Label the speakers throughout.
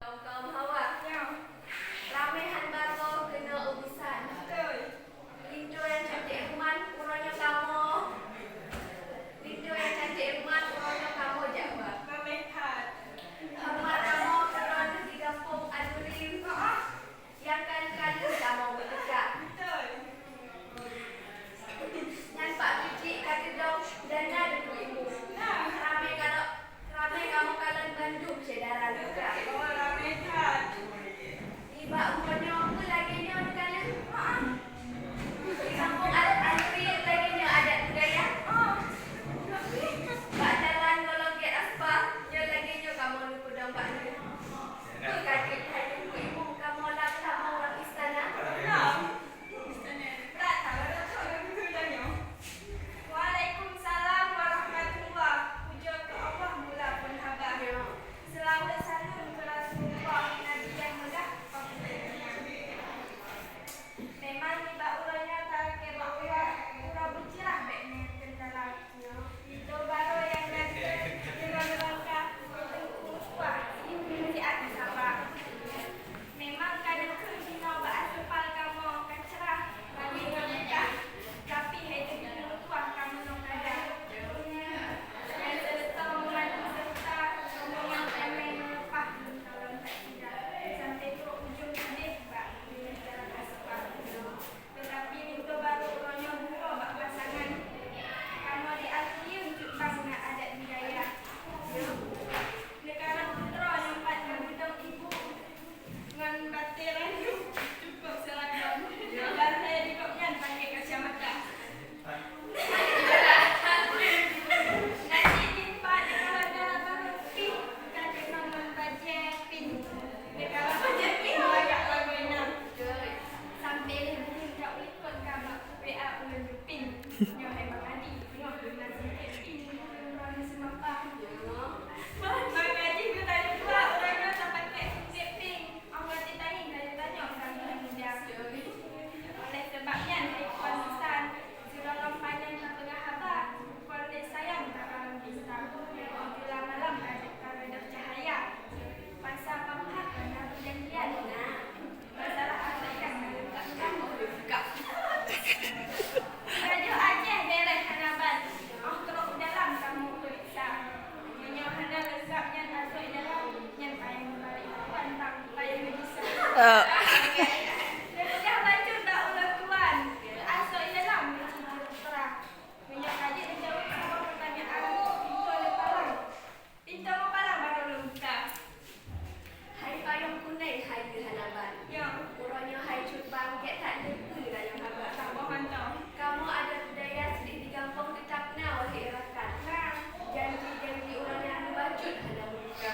Speaker 1: Kaum-kaum hawa. Ramehan bago kena urusan. Lindu yang cantik Ruman, uronya kamu. Lindu yang cantik Ruman, uronya kamu Jawa. Hormat kamu keron di kampung Adurim. Yang kali-kali kamu berdekat. Yang Pak Biji kata dong dana dengan ibu. Ramai kamu kalian Bandung sedara juga. Iba umurnya apa lagi ni orang kalian? Di kampung Adurim lagi ni ada budaya. Pak jalan kalau get apa, dia lagi ni kamu lupa dong Pak ni. Kaget hai ibu kamu lah kamu orang istana. Waalaikumsalam warahmatullahi. Puja ke Allah mula pun habar. Selamat salam ke Rasulullah Nabi yang mudah. Memang ni bak uranya tak ke bak ura bercerah beknya tentang itu baru yang nanti neraka tengku kuat ini ada sabar. Memang kadang kena bak asal kamu kan cerah bagi mereka tapi hanya di luar kamu nak ada. Yang serta mengadu serta omongan emang lepas kalau tak tidak sampai ke ujung sedih bak cara asal. Tetapi itu baru uranya buka bak pasangan. Kamu diakui untuk bangga adat budaya. Negara putra nampak gudang ibu dengan batiran cukup seragam. Dan saya dikopnya pakai kacamata. Nanti timpa negara dalam baru pin kata nama bajet pin. Negara bajet pin agak lagu enam. Sampai lebih tak ikut kabar PA ulang pin. Yang hebat tadi tengok dengan sikit pin orang semapa. Bagaji kita tanya pula orang tak pakai sikit pin. Awak tanya kami muda. Oleh sebabnya ekor lisan sudah lompatan tak tengah habar. Kulit sayang tak dalam bintang. Bila malam ada dah cahaya. Pasal pamhak dan perjanjian. Masalah asalkan dekat kamu dekat. Raja Aceh beres hanaban. Teruk dalam kamu periksa. Nyonya hana lezatnya tasuk dalam yang payah membalik pantang payah bisa. Dah baca tak ulang tuan. Asuk dalam mencicir terang. Nyonya kaji menjawab semua pertanyaan. Pintu ada palang. Pintu mau palang baru buka. Hai payung kunai hai di hanaban. Uranya hai cubang get tak depu dalam habar. Kamu ada budaya sedih di kampung tetap na wahai rakan. Janji-janji orang yang berbacut hana buka.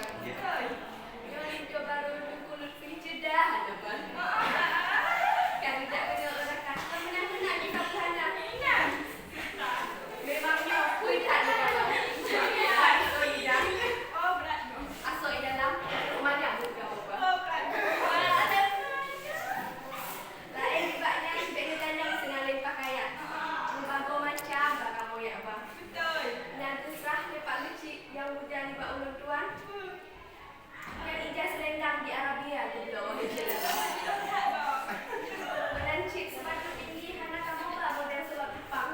Speaker 1: Yang itu baru kulit pincedah hanaban. Kan tidak kena orang kata menang-menang di kampana. Memangnya kui tak ada dalam. Oh berat. Asok di dalam rumah dah buka apa. Oh berat. Lain dibaknya sebagai tandang sengalai pakaian. Bago macam kamu ya bang. Betul. Dan terserah lepak lecik yang muda ni bak ulang tuan. Yang ijaz selendang di Arabia gitu. Melancik sepatu tinggi hana kamu bak model sebab Jepang.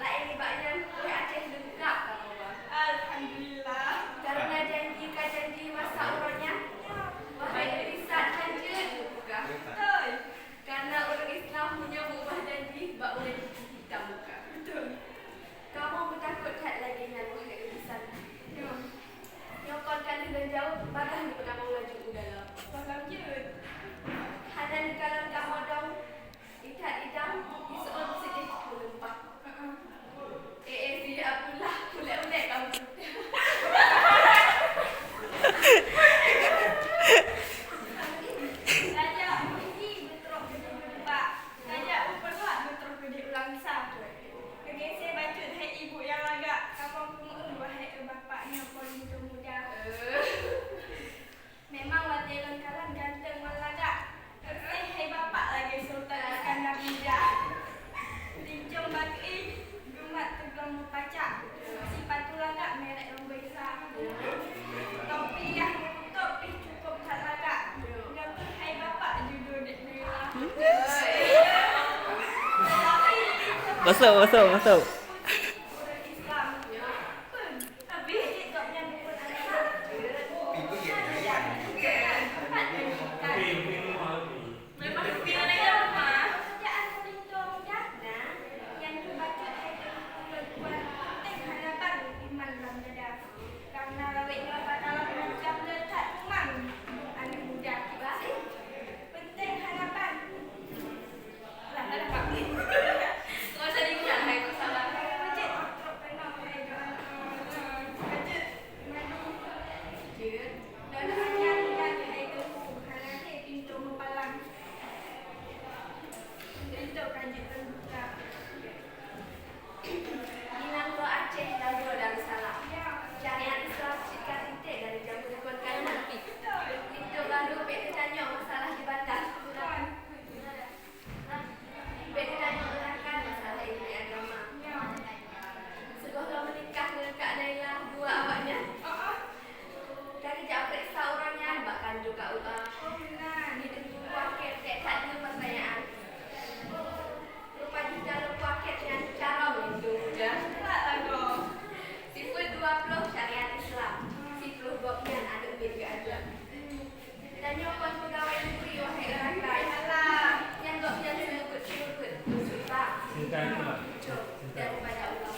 Speaker 1: Lain dibaknya kue Aceh lengkap kamu bang. Alhamdulillah. Karena janji masa urutnya. Wahai riset lanjut buka. Betul. Karena orang Islam punya ubah janji bak boleh hitam buka. Betul. Kamu bertakut tak lagi dengan wahai riset. Nyokon kali dan jauh bahkan di penamang laju udara. Bahkan je. Hanya di kalang kamu dong. Ikat idam diseon sedih melempah. Si Abdullah ulek-ulek kamu. Raja ini betul ke Pak. Raja upah betul ke ulang sah. Kegesek bacut hai ibu yang agak kapang pengul wahai bapaknya pun itu muda. Memang wajah kalang ganteng melagak. Hai bapak lagi sultan Iskandar muda.
Speaker 2: Masuk, masuk, masuk.
Speaker 1: Orang Islam. Habis dia tak punya buku anak. Memang pilihan yang rumah. Kerjaan pelindung dana yang dibaca itu berkuat penting hadapan iman dalam dada. Karena lawiknya pada macam letak iman. Anak muda kita penting hadapan. Lah, tak dapat. Kau sedih kan? Hai, kau salah. Macam tak pernah hai doa. Macam madu. Dan hanya hai tu hanya pintu mempalang. Untuk kanjut terbuka.
Speaker 3: Minangkabau Aceh dan Darussalam. Syariat Islam sikat intik dari jamu dikonkan nanti. Itu baru beta tanya masalah jabatan. Beta tanya orang masalah ilmu agama. Segala menikah dengan Kak Naila dua awaknya. Dari jauh periksa orangnya bahkan juga di dalam paket tak ada pertanyaan. Rupanya dalam paketnya cara melindungi muda. Sifat 20 syariat Islam. Sifat goknya ada bagi ada. Tanya pun pegawai negeri wahai rakai. Yang goknya selukut-selukut susah. Daripada Allah.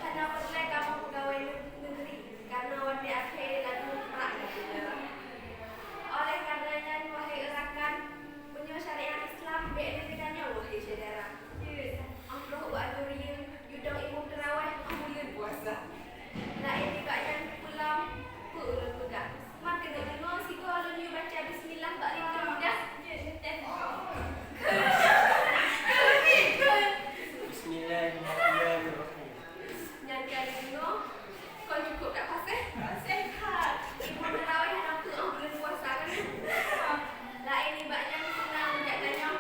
Speaker 3: Hanya perlu kamu pegawai negeri karena wanita akhir dan mutlak. Oleh karenanya wahai rakan punya syariat Islam berbedanya wahai saudara. Allah wa'adurin yudang ibu terawih amulir puasa. Nah ini banyak pulang pulun pegang. Maka nak dengar si kalau you baca bismillah balik ke mudah.
Speaker 4: Bismillahirrahmanirrahim.
Speaker 3: Jangan kali dengar kau cukup tak pasal? Sehat. Ibu terawih nak tu bulan puasa kan? Lah ini banyak senang menjaganya.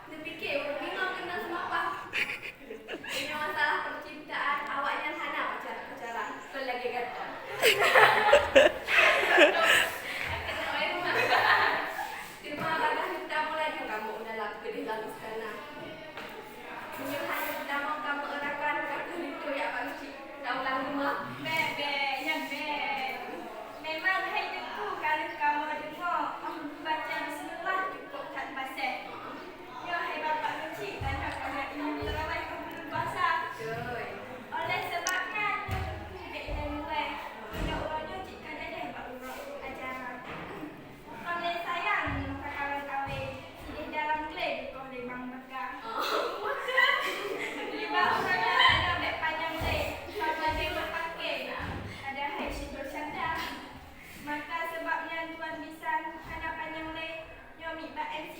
Speaker 3: Dia fikir bingung kena semapa. Ini masalah percintaan awaknya hana pacaran. Kau lagi kata. Terima bagas kita mulai juga kamu udah laku di dalam sana. Menyuruh pertama kamu erakan kata itu ya pasti. Tahu lah rumah.
Speaker 1: Memang hai deku kalau kamu dengar baca bismillah cukup tak pasal. Ya hai bapak kecil dan nak ibu terawih ke puasa. Oleh sebabnya dek mulai ada orangnya jika ada baru ajaran. Oleh sayang maka kawan-kawan di dalam klaim kau di bang megah. Lima orangnya ada beg panjang leh. Kalau dia berpakai ada hai sidur sandal. Maka sebabnya tuan bisa anak panjang leh nyomi ba MC